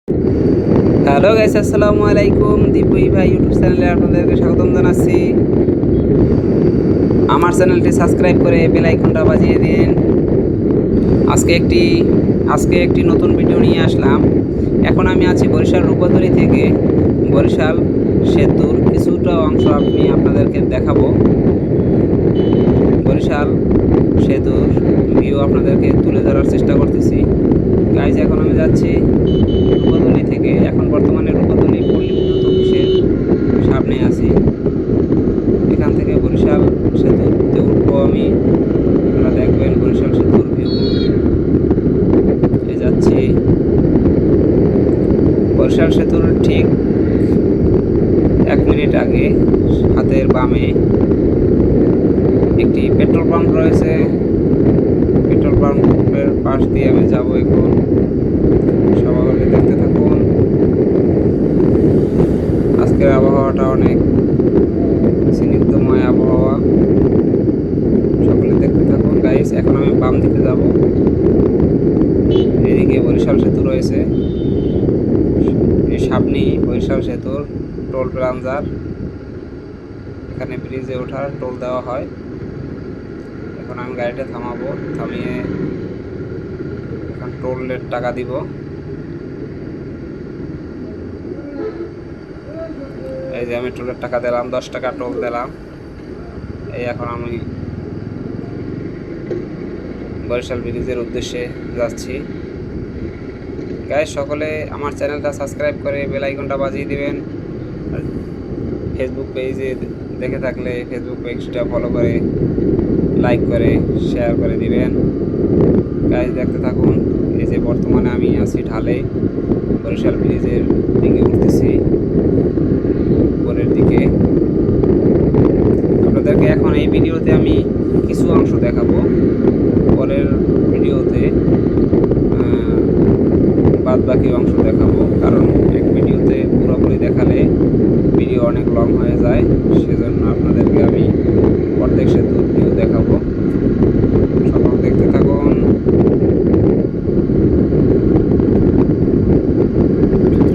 Hello guys, আসসালামু আলাইকুম। দীপুই ভাই ইউটিউব চ্যানেলে আপনাদেরকে স্বাগতম জানাচ্ছি। আমার চ্যানেলটি সাবস্ক্রাইব করে বেল আইকনটা বাজিয়ে দিন। আজকে একটি নতুন ভিডিও নিয়ে আসলাম। এখন আমি আছি বরিশাল রূপতলী থেকে। বরিশাল সেতুর কিছুটা অংশ আমি আপনাদেরকে দেখাবো। বরিশাল সেতুর ভিউ আপনাদেরকে তুলে ধরার চেষ্টা করতেছি। গাইজ, এখন আমি যাচ্ছি রূপতলী থেকে। এখন বর্তমানে রূপতলী পল্লী বিদ্যুৎ অফিসের সামনে আছি। এখান থেকে বরিশাল সেতুতে উঠবো আমি। আপনারা দেখবেন বরিশাল সেতুর ভিউ। যাচ্ছি বরিশাল সেতুর ঠিক 1 মিনিট আগে হাতের বামে একটি পেট্রোল পাম্প রয়েছে। পেট্রোল পাম্পের পাশ দিয়ে আমি যাব এখন। সবাই দেখতে থাকুন। আজকের আবহাওয়াটা অনেক স্নিগ্ধময় আবহাওয়া। সকলে দেখতে থাকুন গাইস। এখন আমি বাম দিকে যাব। এদিকে বরিশাল সেতু রয়েছে। এই সামনেই বরিশাল সেতুর টোল প্লাজার। এখানে ব্রিজে ওঠার টোল দেওয়া হয়। এখন আমি গাড়িটা থামাবো, থামিয়ে এখন টোলের টাকা দিব। এই যে আমি টোলের টাকা দিলাম, 10 টাকা টোল দিলাম। এই এখন আমি বরিশাল ব্রিজের উদ্দেশ্যে যাচ্ছি। গাইস, সকলে আমার চ্যানেলটা সাবস্ক্রাইব করে বেল আইকনটা বাজিয়ে দিবেন। আর ফেসবুক পেজে দেখে থাকলে ফেসবুক পেজটা ফলো করে, লাইক করে, শেয়ার করে দিবেন। গাইস, দেখতে থাকুন। এই যে বর্তমানে আমি আছি ঢালে, বরিশাল ব্রিজের দিকে উঠতেছি, উপরের দিকে। আপনাদেরকে এখন এই ভিডিওতে আমি কিছু অংশ দেখাবো। পরের ভিডিওতে বাদ বাকি অংশ দেখাবো, কারণ এক ভিডিওতে পুরোপুরি দেখালে ভিডিও অনেক লং হয়ে যায়। সেজন্য আপনাদেরকে আমি অর্ধেক সেতুর ভিউ দেখাবো। সকল দেখতে থাকুন।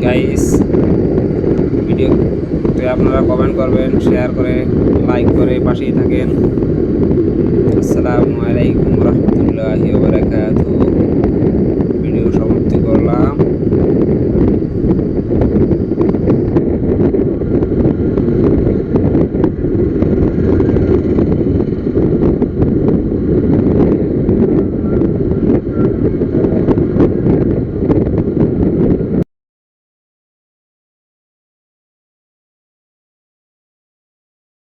গাইস, ভিডিওতে আপনারা কমেন্ট করবেন, শেয়ার করে, লাইক করে পাশেই থাকেন। আসসালামু আলাইকুম রহমতুল্লাহি ওয়া বারাকাতুহু।